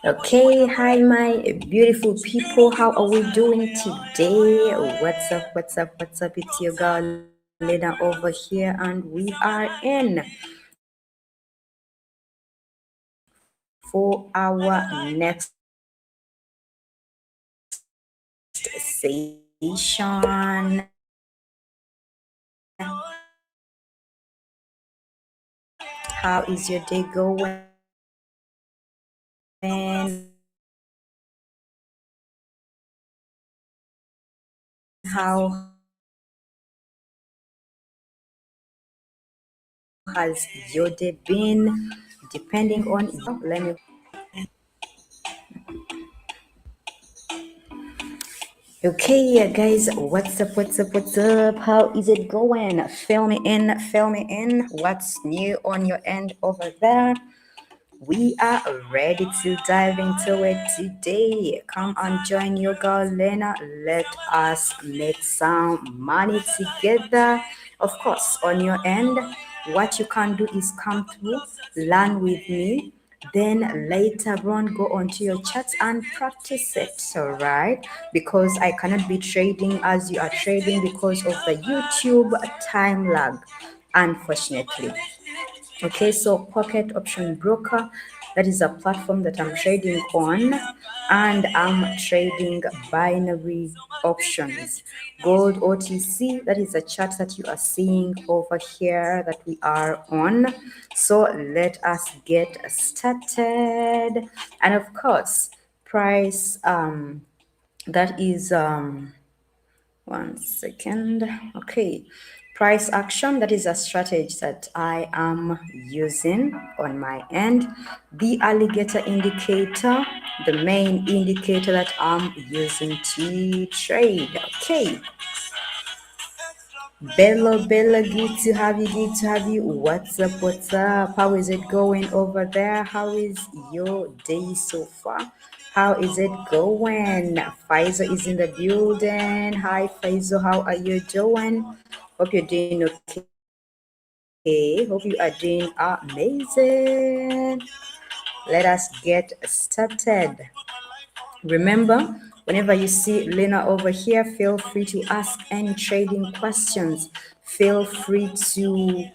Okay, hi my beautiful people. How are we doing today? What's up? It's your girl Lena over here, and we are in for our next session. How is your day going? How has your day been? Depending on let me. Okay, guys, what's up? How is it going? Fill me in. What's new on your end over there? We are ready to dive into it today. Come and join your girl Lena. Let us make some money together. Of course, on your end, what you can do is come through, learn with me, then later on go onto your chats and practice it. All right, because I cannot be trading as you are trading because of the YouTube time lag, unfortunately. Okay, so Pocket Option Broker, that is a platform that I'm trading on, and I'm trading binary options. Gold OTC, that is a chart that you are seeing over here that we are on. So let us get started. And of course, price that is 1 second. Okay. Price action, that is a strategy that I am using on my end. The alligator indicator, the main indicator that I'm using to trade. Okay. Bella, good to have you. What's up? How is it going over there? How is your day so far? How is it going? Faisal is in the building. Hi, Faisal. How are you doing? Hope you're doing okay. Hope you are doing amazing. Let us get started. Remember, whenever you see Lena over here, feel free to ask any trading questions. Feel free to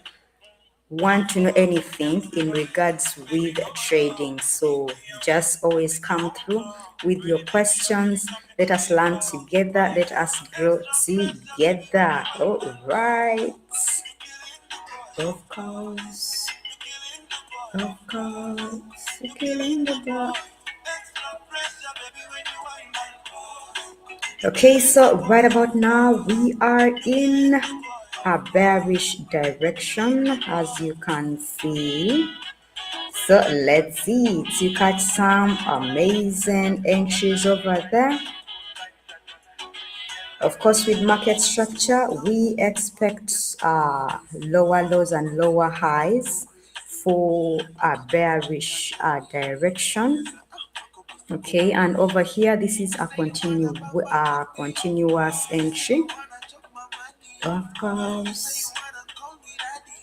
want to know anything in regards with trading. So just always come through with your questions. Let us learn together. Let us grow together. All right. Of course. Of course. Killing the dog. Okay, so right about now we are in a bearish direction, as you can see. So let's see to catch some amazing entries over there. Of course, with market structure, we expect lower lows and lower highs for a bearish direction. Okay, and over here, this is a continuous entry. Of course,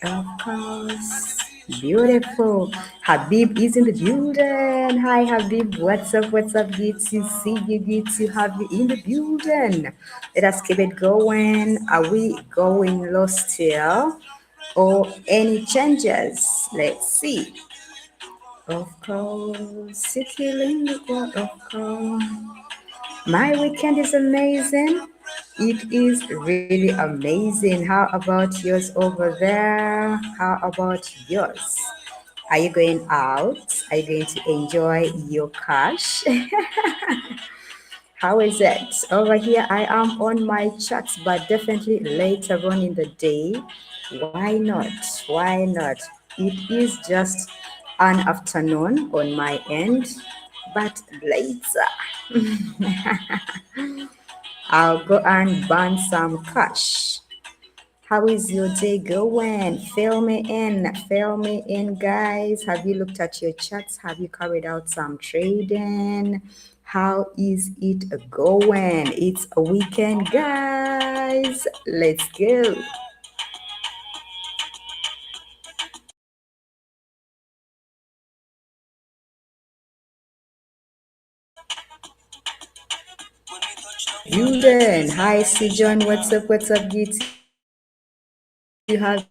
of course. Beautiful. Habib is in the building. Hi, Habib. What's up? Good to see you. Good to have you in the building. Let us keep it going. Are we going low still? Or any changes? Let's see. Of course, killing the world, of course. My weekend is amazing. It is really amazing. How about yours over there? How about yours? Are you going out? Are you going to enjoy your cash? How is it? Over here, I am on my chats, but definitely later on in the day. Why not? Why not? It is just an afternoon on my end, but later I'll go and burn some cash. How is your day going? Fill me in, guys. Have you looked at your charts? Have you carried out some trading? How is it going? It's a weekend, guys. Let's go. Yuden, hi, C John. What's up, good to have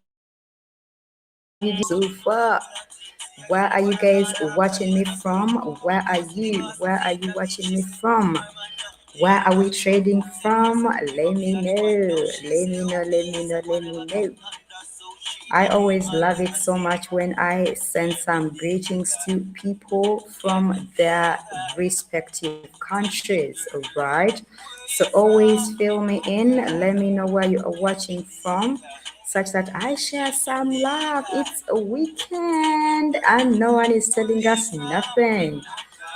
you so far. Where are you guys watching me from? Where are you? Where are you watching me from? Where are we trading from? Let me know. Let me know. Let me know. Let me know. I always love it so much when I send some greetings to people from their respective countries, right? So always fill me in. Let me know where you are watching from, such that I share some love. It's a weekend and no one is telling us nothing.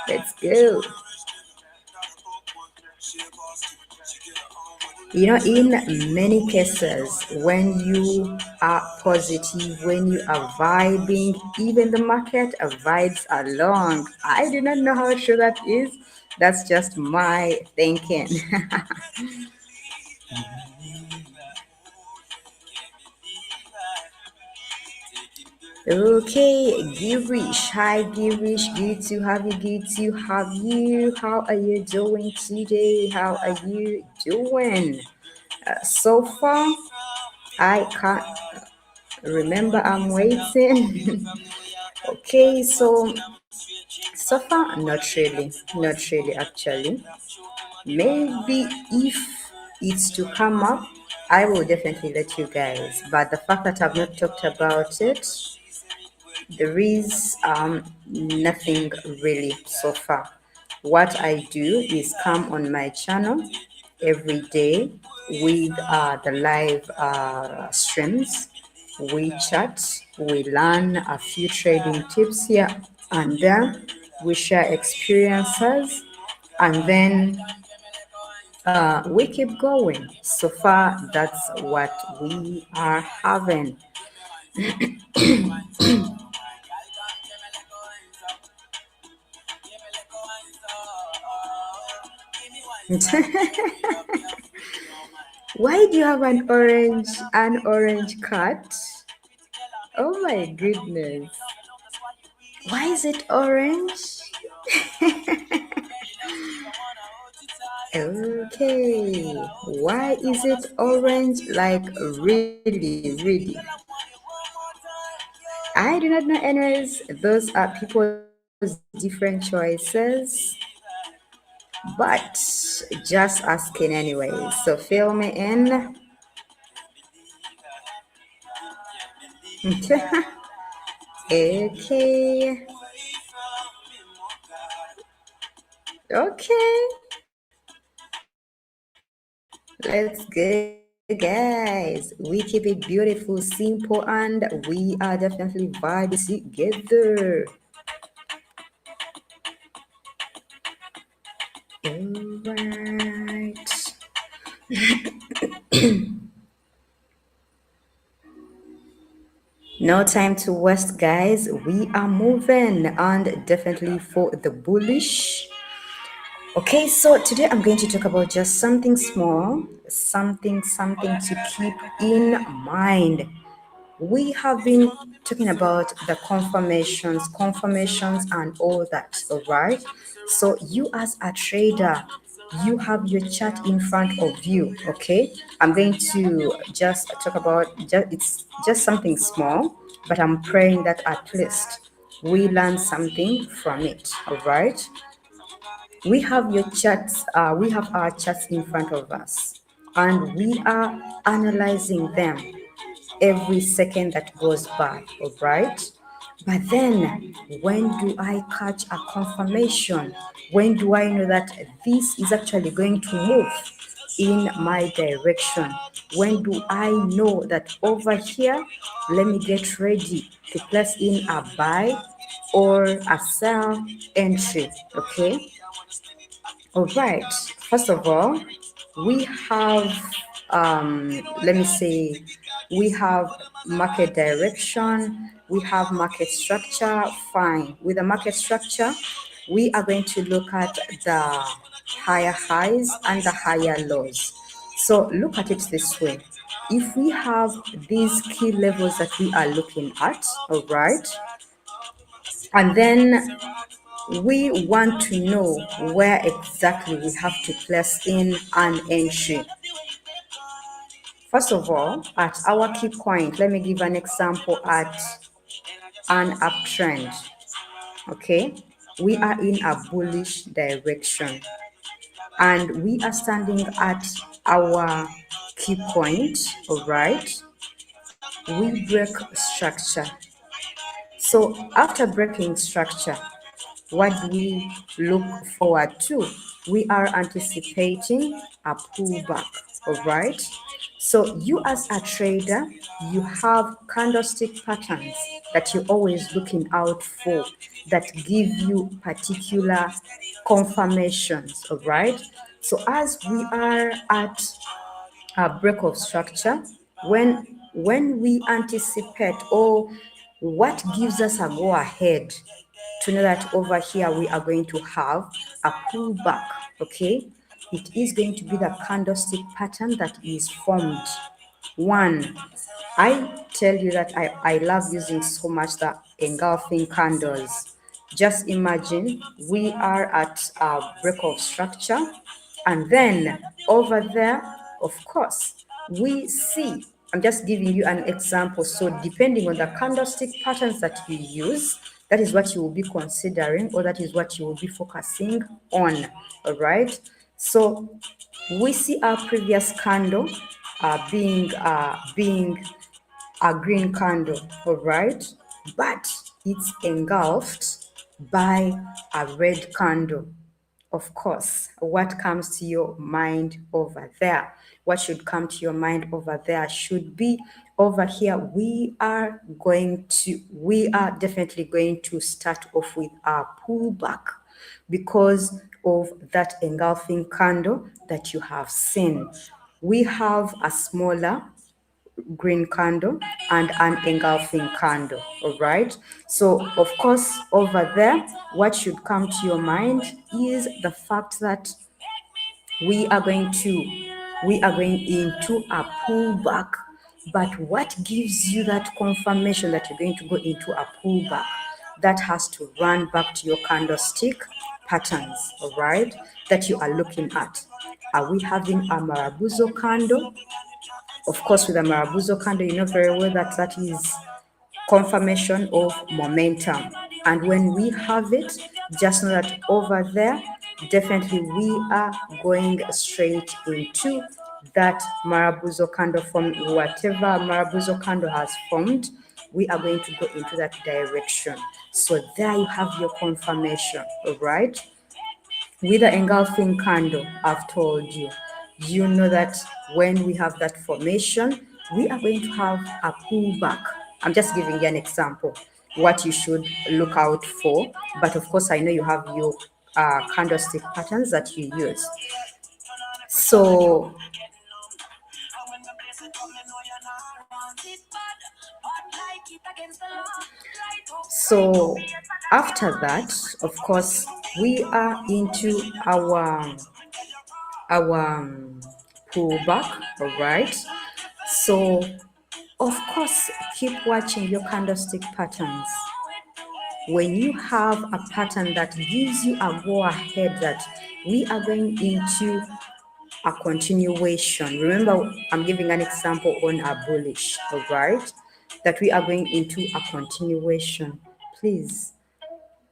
Let's go. In many cases, when you are positive, when you are vibing, even the market vibes along. I do not know how true that is. That's just my thinking. Okay, Girish. Hi, Girish. Good to have you. Good to have you. How are you doing today? How are you doing? So far, I can't remember. I'm waiting. Okay, so far, not really actually. Maybe if it's to come up, I will definitely let you guys. But the fact that I've not talked about it, there is nothing really so far. What I do is come on my channel every day with the live streams. We chat, we learn a few trading tips here and there, we share experiences, and then we keep going. So far, that's what we are having. Why do you have an orange cat? Oh my goodness. Why is it orange? Okay. Why is it orange? Like really, really. I do not know anyways. Those are people's different choices. But just asking anyway. So fill me in. Okay. Okay. Let's go, guys. We keep it beautiful, simple, and we are definitely vibing together. Alright. No time to waste, guys. We are moving and definitely for the bullish. Okay, so today I'm going to talk about just something small, something to keep in mind. We have been talking about the confirmations and all that, all right? So you as a trader, you have your chart in front of you, okay? I'm going to just talk about it's just something small, but I'm praying that at least we learn something from it, all right? We have our charts in front of us, and we are analyzing them every second that goes by, all right? But then, when do I catch a confirmation? When do I know that this is actually going to move in my direction? When do I know that over here, let me get ready to place in a buy or a sell entry, okay? All right. First of all, we have, let me say, We have market direction, we have market structure. Fine. With the market structure, we are going to look at the higher highs and the higher lows. So look at it this way. If we have these key levels that we are looking at, all right, and then we want to know where exactly we have to place in an entry. First of all, at our key point, let me give an example at an uptrend. Okay, we are in a bullish direction and we are standing at our key point. All right, we break structure. So after breaking structure, what do we look forward to? We are anticipating a pullback. All right, so you as a trader, you have candlestick patterns that you're always looking out for that give you particular confirmations. All right, so as we are at a break of structure, when we anticipate, or what gives us a go ahead to know that over here we are going to have a pullback. Okay, it is going to be the candlestick pattern that is formed. One, I tell you that I love using so much the engulfing candles. Just imagine we are at a break of structure, and then over there, of course, we see. I'm just giving you an example. So depending on the candlestick patterns that you use, that is what you will be considering, or that is what you will be focusing on. All right. So we see our previous candle being a green candle, all right, but it's engulfed by a red candle. Of course, what comes to your mind over there? What should come to your mind over there should be over here. We are definitely going to start off with our pullback because of that engulfing candle that you have seen. We have a smaller green candle and an engulfing candle. All right, so of course over there what should come to your mind is the fact that we are going into a pullback. But what gives you that confirmation that you're going to go into a pullback? That has to run back to your candlestick patterns, all right, that you are looking at. Are we having a Marabuzo candle? Of course, with a Marabuzo candle, you know very well that that is confirmation of momentum. And when we have it, just know that over there, definitely we are going straight into that Marabuzo candle from whatever Marabuzo candle has formed. We are going to go into that direction. So there you have your confirmation, all right? With the engulfing candle, I've told you, you know that when we have that formation, we are going to have a pullback. I'm just giving you an example, what you should look out for. But of course, I know you have your candlestick patterns that you use. So after that, of course, we are into our pullback, all right? So of course, keep watching your candlestick patterns. When you have a pattern that gives you a go ahead that we are going into a continuation. Remember, I'm giving an example on a bullish, all right? That we are going into a continuation. Please,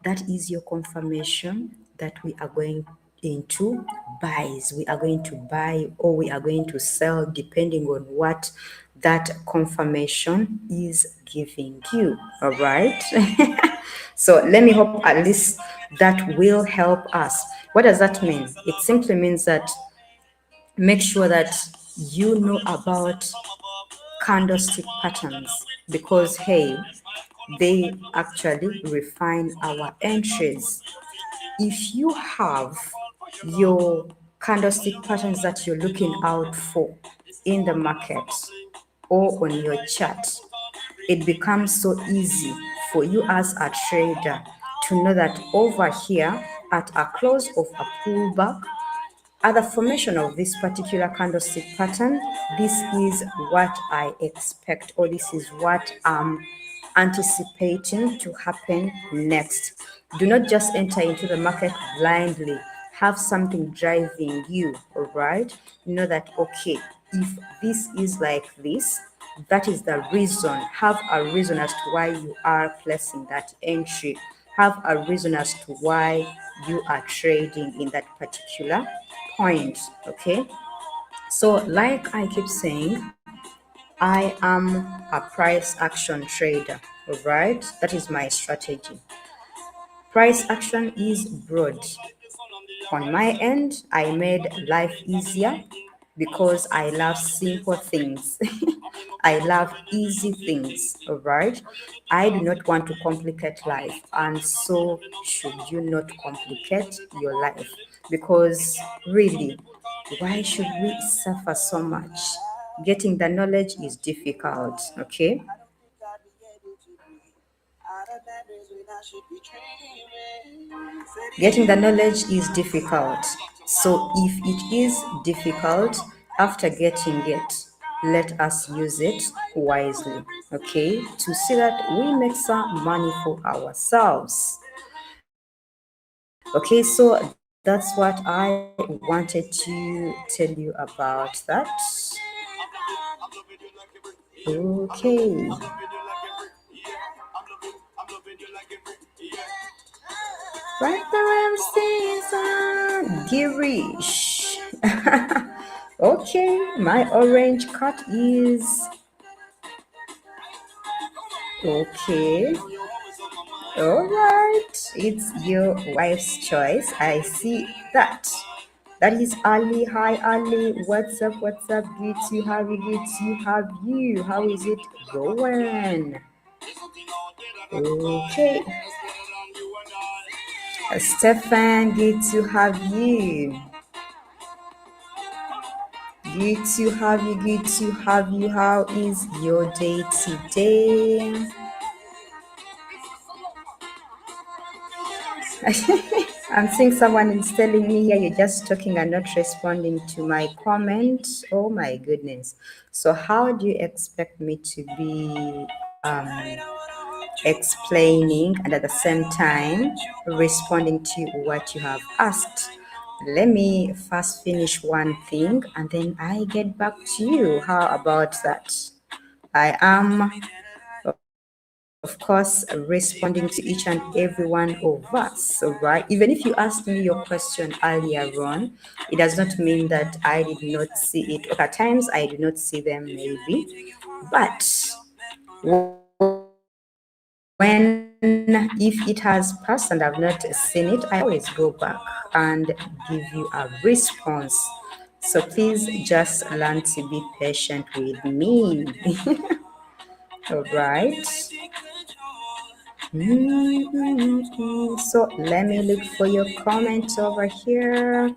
that is your confirmation that we are going into buys. We are going to buy or we are going to sell depending on what that confirmation is giving you. All right. So let me hope at least that will help us. What does that mean? It simply means that make sure that you know about candlestick patterns because hey, they actually refine our entries. If you have your candlestick patterns that you're looking out for in the market, or on your chart, it becomes so easy for you as a trader to know that over here at a close of a pullback, at the formation of this particular candlestick pattern, this is what I expect, or this is what I'm anticipating to happen next. Do not just enter into the market blindly. Have something driving you, all right? Know that, okay, if this is like this, that is the reason. Have a reason as to why you are placing that entry. Have a reason as to why you are trading in that particular point. Okay. So, like I keep saying, I am a price action trader. All right. That is my strategy. Price action is broad. On my end, I made life easier because I love simple things. I love easy things, all right? I do not want to complicate life, and so should you not complicate your life, because really, why should we suffer so much? Getting the knowledge is difficult, okay? Getting the knowledge is difficult. So if it is difficult, after getting it, let us use it wisely, okay? To see that we make some money for ourselves. Okay, so that's what I wanted to tell you about that. Okay. Right the Ramsey Girish. Okay, my orange cut is okay. All right, it's your wife's choice. I see that. That is Ali. Hi, Ali. What's up? What's up? Good to have you. Good to have you. How is it going? Okay. Stefan, good to have you. Good to have you. Good to have you. How is your day today? I'm seeing someone is telling me here you're just talking and not responding to my comment. Oh my goodness. So, how do you expect me to be explaining and at the same time responding to what you have asked? Let me first finish one thing and then I get back to you. How about that? I am, of course, responding to each and every one of us, all right? Even if you asked me your question earlier on, it does not mean that I did not see it. Okay, at times I do not see them, maybe, but when if it has passed and I've not seen it, I always go back and give you a response. So please just learn to be patient with me. All right. So let me look for your comment over here.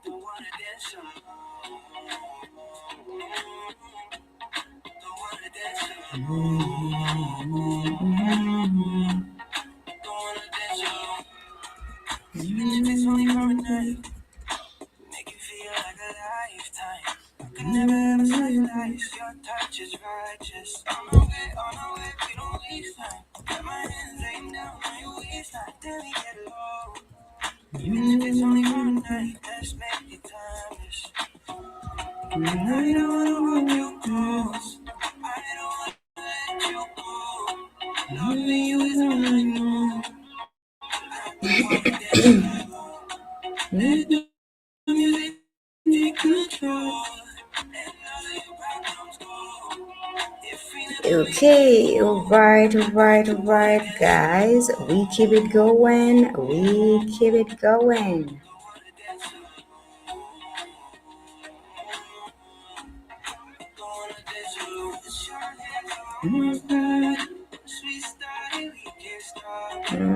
Okay, all right, guys. We keep it going. We keep it going.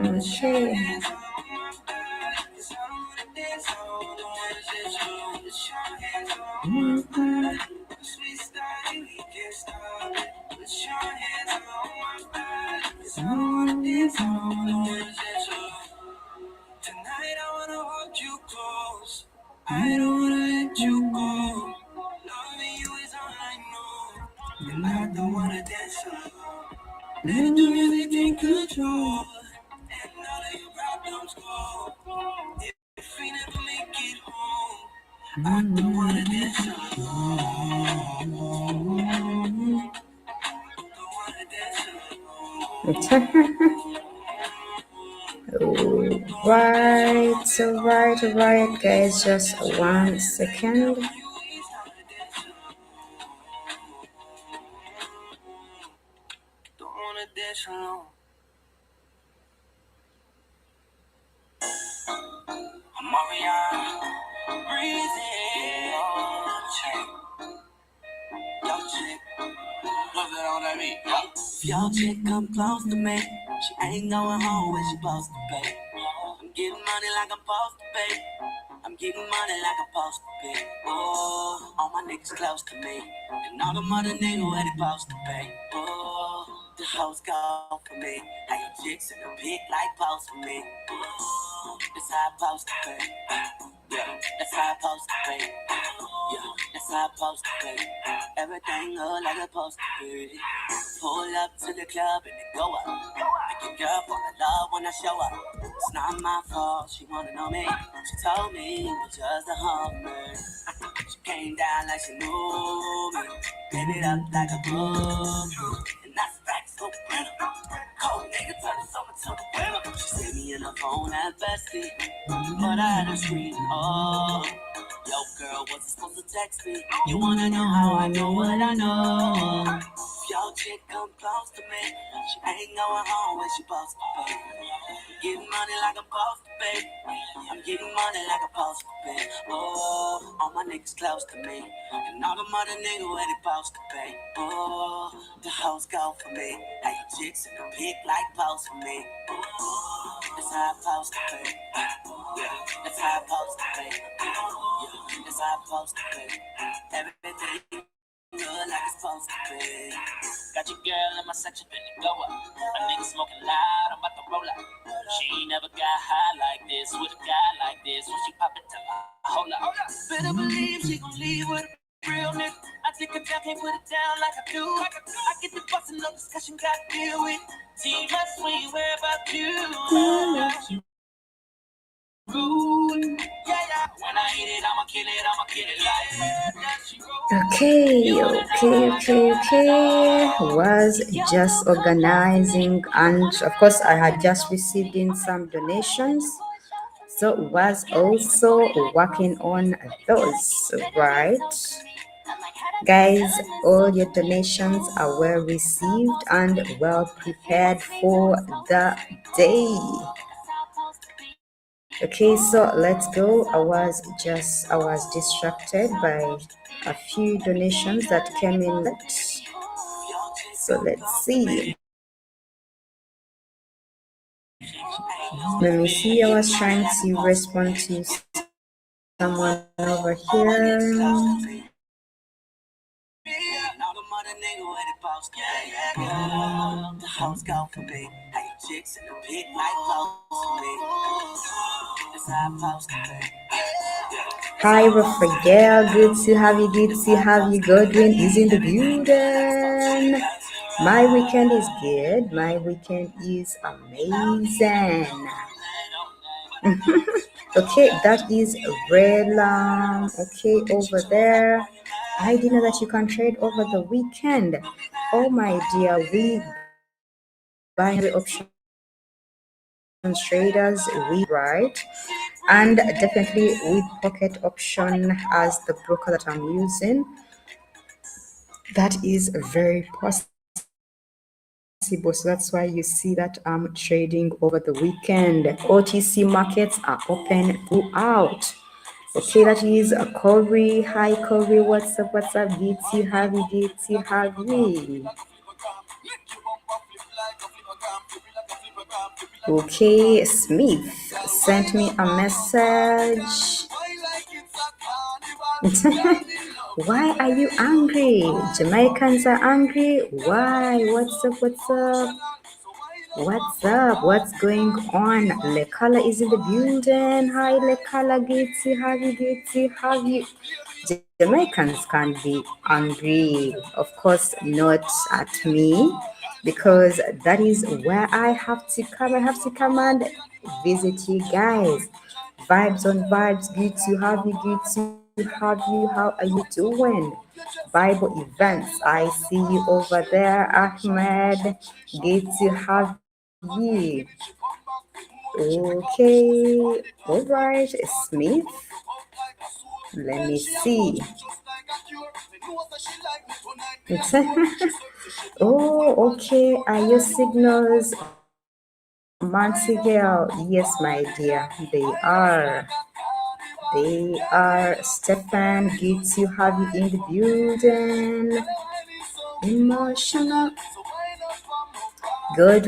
Okay. Tonight I wanna hold you close. I don't wanna let you go. Loving you is all I know. And I don't wanna dance alone. Let the music take control. And all of your problems go. If we never make it home, I don't wanna dance alone. Don't wanna dance alone. Alright, guys, just 1 second. Don't wanna dance alone. I'm Mariana, breathing. Yo, chick, love that on that beat. Yo, chick, come close to me. She ain't going home when she supposed to pay. I'm getting money like I'm supposed to pay. I'm getting money like I'm supposed to pay. Oh, all my niggas close to me. And all the mother niggas where they supposed to pay. Oh, the hoes go for me. How you chicks in the pit like post for me. Oh, that's how I'm supposed to pay. Yeah, that's how I'm supposed to pay. Yeah, that's how I'm supposed to pay. Everything look like it's supposed to be. Pull up to the club and it go up. Make your girl fall in love when I show up. It's not my fault, she wanna know me. She told me you were just a homie. She came down like she knew me. Gave it up like a boom. And that's facts, so winner. Cold nigga turn the summer to the winter. She sent me in her phone at bestie. But I had her scream, oh. Yo, girl, wasn't supposed to text me. You wanna know how I know what I know? Yo, chick come close to me. She ain't going home when she supposed to pay. Getting money like I'm supposed to pay. I'm getting money like I'm supposed to pay. Oh, all my niggas close to me. And all the mother niggas where they supposed to pay. Oh, the hoes go for me. How you chicks in the pit like post for me. Oh, that's how I'm supposed to pay. Yeah, that's how I'm supposed to pay. Yeah, that's how I'm supposed to pay. Everything good like it's supposed to be. Got your girl in my section, finna go up. A nigga smoking loud, I'm about to roll up. She ain't never got high like this with a guy like this. When she pop it, tell her, hold up. Better believe she gon' leave with a real nigga. I take her down, can't put it down like I do. I get the bustin', no discussion, gotta deal with. Team, I swing, where about you? When I hit it, I'ma kill it like Okay. Was just organizing, and of course, I had just received in some donations, so was also working on those, right? Guys, all your donations are well received and well prepared for the day. Okay, so let's go. I was distracted by a few donations that came in late. So let's see. Let me see. I was trying to respond to someone over here. Hi, Raphael. Good to have you. Good to have you. Godwin is in the building. My weekend is good. My weekend is amazing. Okay, that is Rela. Okay, over there. I didn't know that you can trade over the weekend. Oh my dear, we binary options traders, we right, and definitely with Pocket Option as the broker that I'm using. That is very possible. So that's why you see that I'm trading over the weekend. OTC markets are open throughout. Okay, that is Corey. Hi, Corey. What's up? What's up? Good to have you. Good to have you. Okay, Smith sent me a message. Why are you angry? Jamaicans are angry. Why? What's up? What's up? What's up? What's going on? Lekala is in the building. Hi, Lekala Gatesy. Have you? Jamaicans can be angry, of course, not at me, because that is where I have to come. I have to come and visit you guys. Vibes on vibes. Good to have you. Good to have you. How are you doing? Bible events. I see you over there, Ahmed. Good to have you. Okay, all right, Smith. Let me see. It's oh, okay. Are your signals Monty girl? Yes, my dear. They are. They are. Stefan, good to have you in the building. Emotional. Good